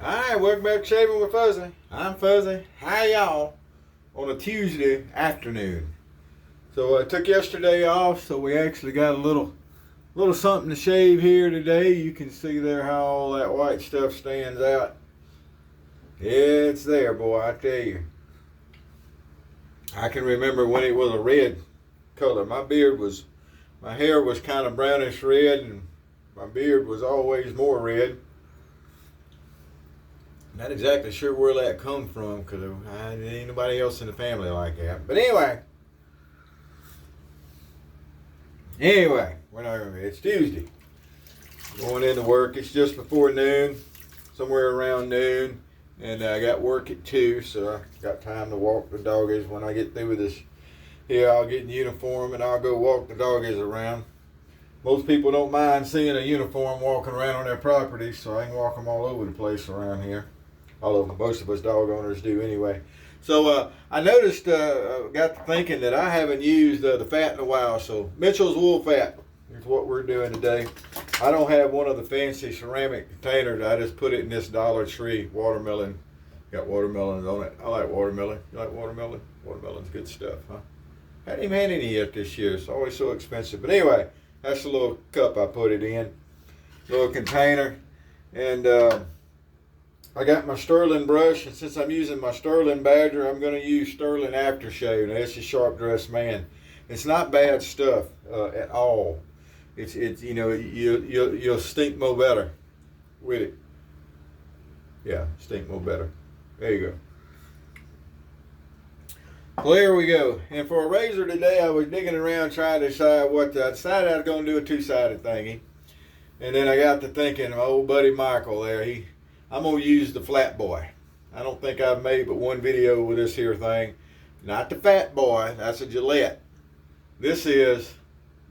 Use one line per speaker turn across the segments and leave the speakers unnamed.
Alright, welcome back to Shaving with Fuzzy. I'm Fuzzy. How y'all on a Tuesday afternoon? So I took yesterday off, so we actually got a little something to shave here today. You can see there how all that white stuff stands out. It's there, boy, I tell you. I can remember when it was a red color. My hair was kind of brownish red, and my beard was always more red. Not exactly sure where that come from, because ain't nobody else in the family like that. But anyway, it's Tuesday. Going into work. It's just before noon, somewhere around noon, and I got work at 2, so I got time to walk the doggies. When I get through with this here, I'll get in uniform and I'll go walk the doggies around. Most people don't mind seeing a uniform walking around on their property, so I can walk them all over the place around here. Although most of us dog owners do anyway. So I noticed, got to thinking that I haven't used the fat in a while. So Mitchell's wool fat is what we're doing today. I don't have one of the fancy ceramic containers. I just put it in this Dollar Tree watermelon. Got watermelons on it. I like watermelon. You like watermelon? Watermelon's good stuff, huh? Hadn't even had any yet this year. It's always so expensive. But anyway, that's the little cup I put it in. Little container. And I got my Sterling brush, and since I'm using my Sterling Badger, I'm going to use Sterling Aftershave. Now, it's a Sharp Dressed Man. It's not bad stuff at all. It's you know, you'll stink more better with it. Yeah, stink more better. There you go. Well, there we go. And for a razor today, I was digging around trying to decide what I decided I was going to do a two-sided thingy. And then I got to thinking, my old buddy Michael there, I'm going to use the Flatboy. I don't think I've made but one video with this here thing. Not the Fat Boy, that's a Gillette. This is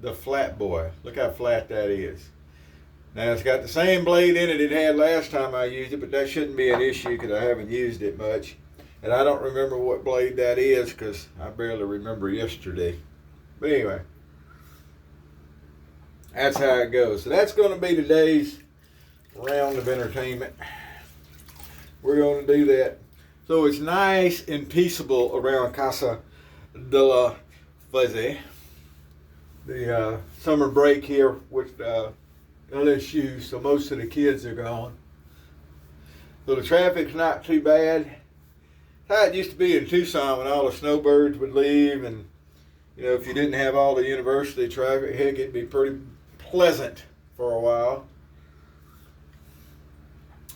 the Flatboy. Look how flat that is. Now it's got the same blade in it had last time I used it, but that shouldn't be an issue because I haven't used it much. And I don't remember what blade that is because I barely remember yesterday. But anyway, that's how it goes. So that's going to be today's round of entertainment. We're going to do that. So it's nice and peaceable around Casa de la Fuzzy. The summer break here with LSU, so most of the kids are gone. So the traffic's not too bad. How it used to be in Tucson when all the snowbirds would leave, and you know, if you didn't have all the university traffic, heck, it'd be pretty pleasant for a while.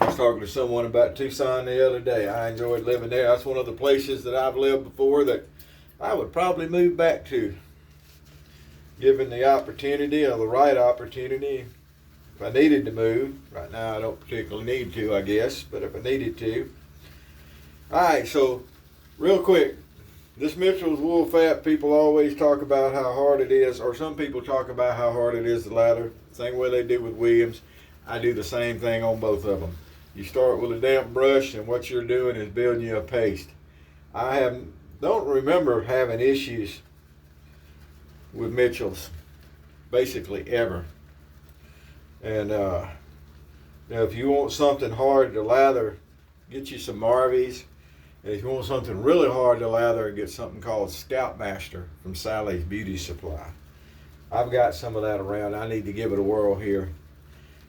I was talking to someone about Tucson the other day. I enjoyed living there. That's one of the places that I've lived before that I would probably move back to, given the opportunity or the right opportunity. If I needed to move, right now I don't particularly need to, I guess, but if I needed to. All right, so real quick, this Mitchell's wool fat, people always talk about how hard it is, or some people talk about how hard it is to lather. Same way they do with Williams. I do the same thing on both of them. You start with a damp brush, and what you're doing is building you a paste. Don't remember having issues with Mitchell's, basically ever. And now, if you want something hard to lather, get you some Marvies. And if you want something really hard to lather, get something called Scoutmaster from Sally's Beauty Supply. I've got some of that around. I need to give it a whirl here.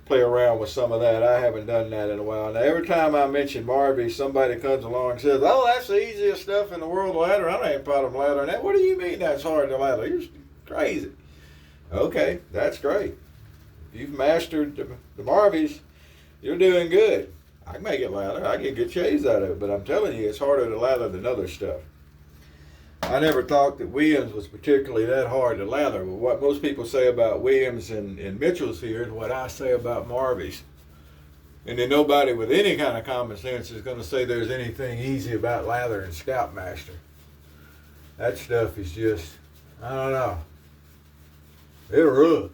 Play around with some of that. I haven't done that in a while. Now, every time I mention Marvy, somebody comes along and says, "Oh, that's the easiest stuff in the world to lather. I don't have a problem lathering that." What do you mean that's hard to lather? You're crazy. Okay, that's great. If you've mastered the Marvies, you're doing good. I can make it lather. I get good shades out of it, but I'm telling you, it's harder to lather than other stuff. I never thought that Williams was particularly that hard to lather. But what most people say about Williams and Mitchell's here is what I say about Marvies. And then nobody with any kind of common sense is going to say there's anything easy about lathering Scoutmaster. That stuff is just, I don't know. It's rough.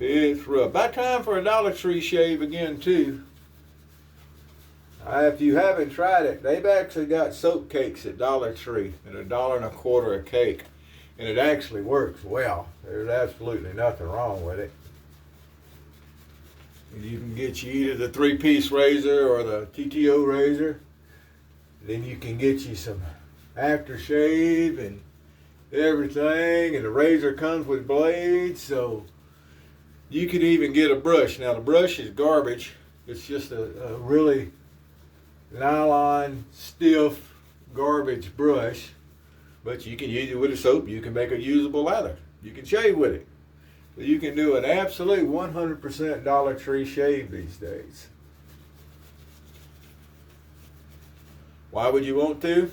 It's rough. About time for a Dollar Tree shave again, too. If you haven't tried it, they've actually got soap cakes at Dollar Tree at $1.25 a cake. And it actually works well. There's absolutely nothing wrong with it. And you can get you either the 3-piece razor or the TTO razor. Then you can get you some aftershave and everything, and the razor comes with blades, so you could even get a brush. Now the brush is garbage. It's just a really nylon, stiff, garbage brush, but you can use it with a soap. You can make a usable lather. You can shave with it. So you can do an absolute 100% Dollar Tree shave these days. Why would you want to?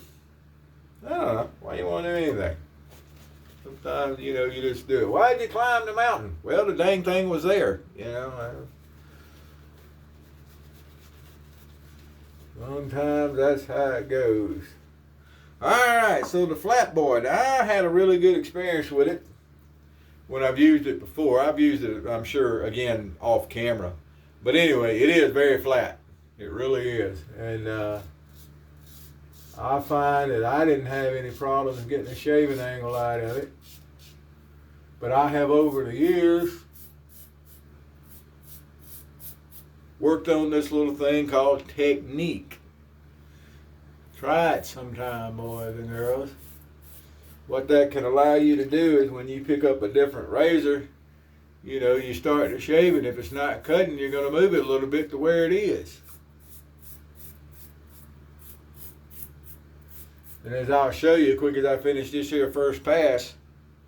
I don't know. Why you want to do anything? Sometimes, you just do it. Why did you climb the mountain? Well, the dang thing was there, Sometimes that's how it goes. All right, so the Flatboy. Now, I had a really good experience with it when I've used it before. I've used it, I'm sure, again, off camera. But anyway, it is very flat. It really is. And I find that I didn't have any problems getting a shaving angle out of it. But I have, over the years, worked on this little thing called technique. Try it sometime, boys and girls. What that can allow you to do is when you pick up a different razor, you start to shave it. If it's not cutting, you're going to move it a little bit to where it is. And as I'll show you, quick as I finish this here first pass,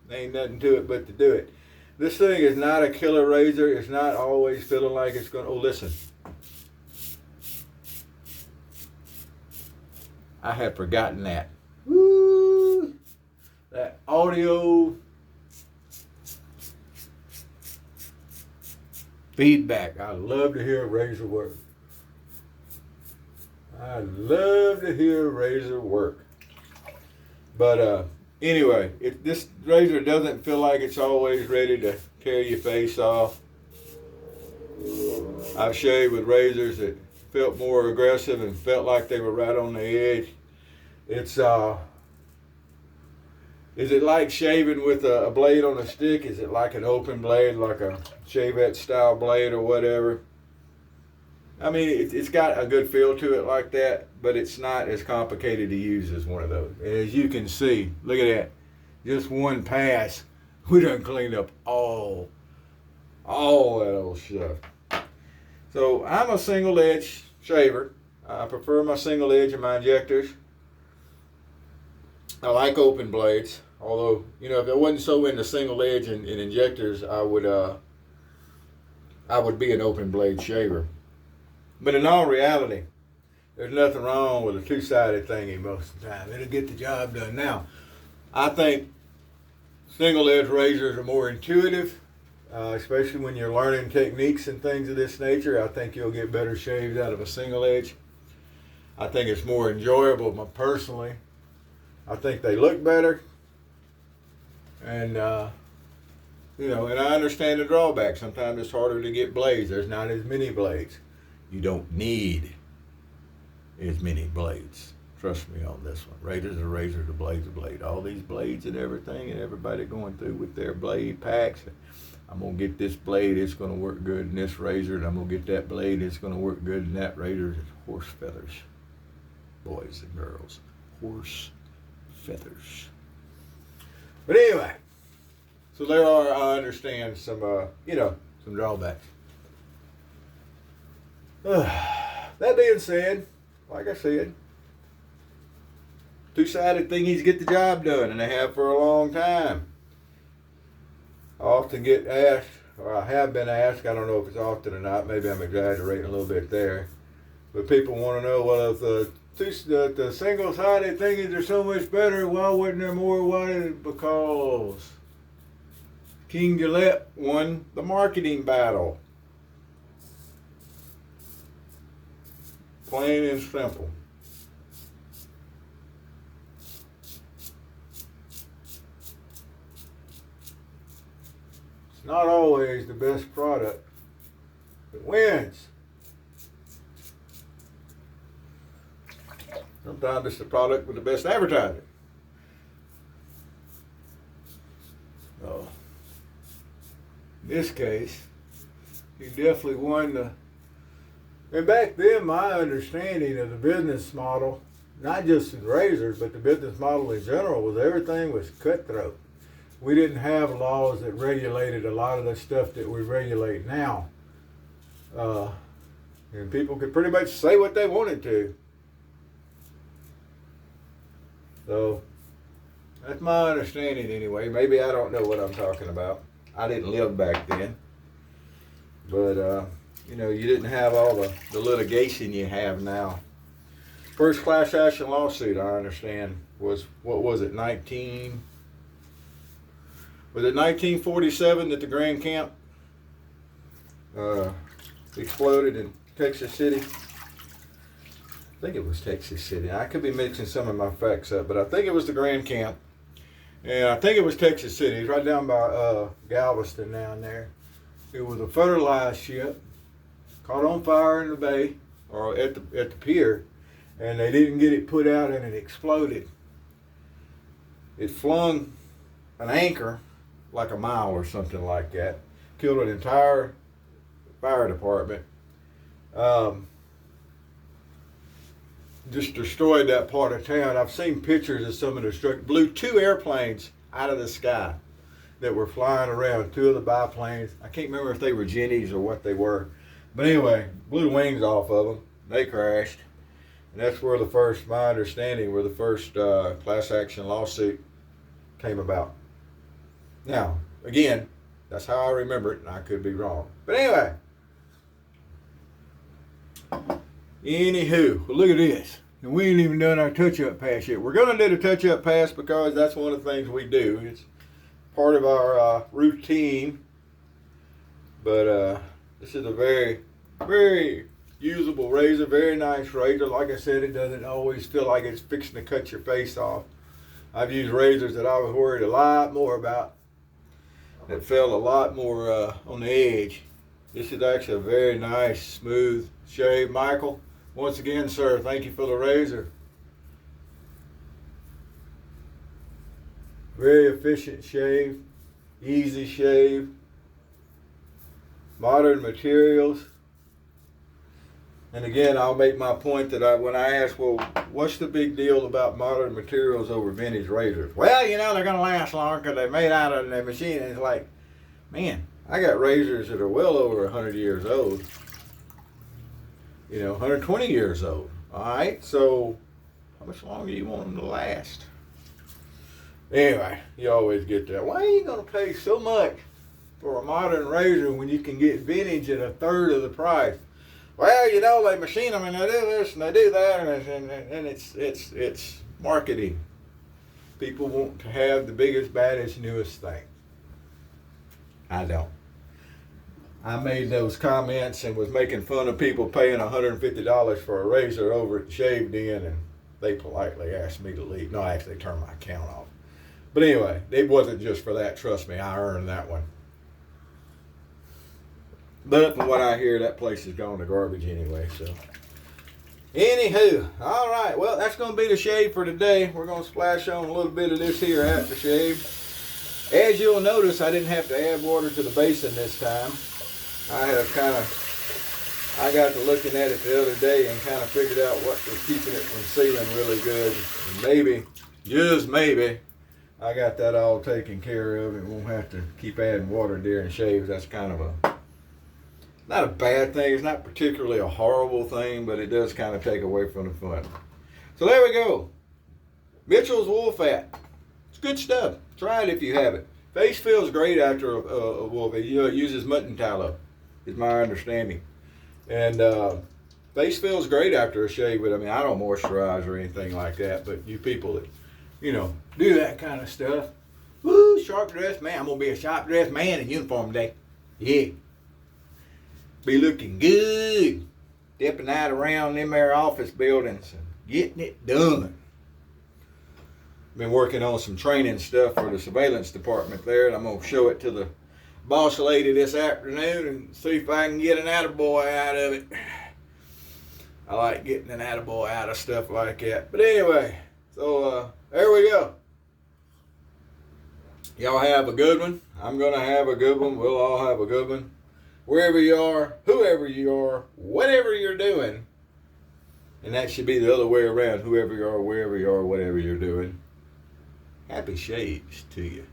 there ain't nothing to it but to do it. This thing is not a killer razor. It's not always feeling like it's going to... Oh, listen. I had forgotten that. Woo! That audio feedback. I love to hear a razor work. I love to hear a razor work. But anyway, this razor doesn't feel like it's always ready to tear your face off. I've shaved with razors that felt more aggressive and felt like they were right on the edge. It's is it like shaving with a blade on a stick? Is it like an open blade, like a Shavette style blade or whatever? I mean, it's got a good feel to it like that, but it's not as complicated to use as one of those. And as you can see, look at that. Just one pass, we done cleaned up all that old stuff. So I'm a single edge shaver. I prefer my single edge in my injectors. I like open blades, although, if I wasn't so into single edge in injectors, I would be an open blade shaver. But in all reality, there's nothing wrong with a two-sided thingy most of the time. It'll get the job done. Now, I think single edge razors are more intuitive, especially when you're learning techniques and things of this nature. I think you'll get better shaves out of a single edge. I think it's more enjoyable, personally. I think they look better. And, and I understand the drawback. Sometimes it's harder to get blades. There's not as many blades. You don't need as many blades. Trust me on this one. Razor's a razor, the blade's a blade. All these blades and everything, and everybody going through with their blade packs. I'm going to get this blade, it's going to work good in this razor, and I'm going to get that blade, it's going to work good in that razor. It's horse feathers, boys and girls. Horse feathers. But anyway, so there are, I understand, some, some drawbacks. That being said, like I said, two-sided thingies get the job done, and they have for a long time. I often get asked, or I have been asked, I don't know if it's often or not, maybe I'm exaggerating a little bit there, but people want to know, well, if the single-sided thingies are so much better, why wasn't there more? Why? Because King Gillette won the marketing battle. Plain and simple. It's not always the best product that wins. Sometimes it's the product with the best advertising. So, in this case,
He definitely won the. And back then, my understanding of the business model, not just in razors, but the business model in general, was everything was cutthroat. We didn't have laws that regulated a lot of the stuff that we regulate now. And people could pretty much say what they wanted to. So, that's my understanding anyway. Maybe I don't know what I'm talking about. I didn't live back then. But, you know, you didn't have all the litigation you have now. First class action lawsuit, I understand, was, what was it, 1947 that the Grand Camp exploded in Texas City? I think it was Texas City. I could be mixing some of my facts up, but I think it was the Grand Camp. And I think it was Texas City. It's right down by Galveston down there. It was a fertilized ship, caught on fire in the bay, or at the pier, and they didn't get it put out and it exploded. It flung an anchor like a mile or something like that. Killed an entire fire department. Just destroyed that part of town. I've seen pictures of some of the destruction. Blew 2 airplanes out of the sky that were flying around, 2 of the biplanes. I can't remember if they were Jennies or what they were. But anyway, blew the wings off of them. They crashed. And that's where my understanding, where the first class action lawsuit came about. Now, again, that's how I remember it, and I could be wrong. But anyway. Anywho, well, look at this. And we ain't even done our touch-up pass yet. We're going to do the touch-up pass because that's one of the things we do. It's part of our routine. But this is a very, very usable razor. Very nice razor. Like I said, it doesn't always feel like it's fixing to cut your face off. I've used razors that I was worried a lot more about, that felt a lot more on the edge. This is actually a very nice, smooth shave. Michael, once again, sir, thank you for the razor. Very efficient shave, easy shave, modern materials. And again, I'll make my point that when I ask, well, what's the big deal about modern materials over vintage razors? Well, you know, they're going to last longer because they're made out of the machine. And it's like, man, I got razors that are well over 100 years old. You know, 120 years old. All right, so how much longer do you want them to last? Anyway, you always get that. Why are you going to pay so much for a modern razor when you can get vintage at 1/3 of the price? Well, you know, they machine them and they do this and they do that, and it's marketing. People want to have the biggest, baddest, newest thing. I don't. I made those comments and was making fun of people paying $150 for a razor over at Shaved In, and they politely asked me to leave. No, I actually turned my account off. But anyway, it wasn't just for that. Trust me, I earned that one. But from what I hear, that place is going to garbage anyway. So, anywho, all right. Well, that's going to be the shave for today. We're going to splash on a little bit of this here aftershave. As you'll notice, I didn't have to add water to the basin this time. I got to looking at it the other day and kind of figured out what was keeping it from sealing really good. And maybe, just maybe, I got that all taken care of and won't have to keep adding water during shaves. That's kind of not a bad thing. It's not particularly a horrible thing, but it does kind of take away from the fun. So there we go. Mitchell's wool fat. It's good stuff. Try it if you have it. Face feels great after a wool fat. You know, it uses mutton tallow, is my understanding. And face feels great after a shave, but I mean, I don't moisturize or anything like that. But you people that, you know, do that kind of stuff, woo, sharp dressed man. I'm going to be a sharp dressed man in uniform day. Yeah. Be looking good. Dipping out around them there office buildings and getting it done. Been working on some training stuff for the surveillance department there, and I'm going to show it to the boss lady this afternoon and see if I can get an attaboy out of it. I like getting an attaboy out of stuff like that. But anyway, so there we go. Y'all have a good one. I'm going to have a good one. We'll all have a good one.
wherever you are, whoever you are, whatever you're doing. And that should be the other way around. Whoever you are, wherever you are, whatever you're doing. Happy shades to you.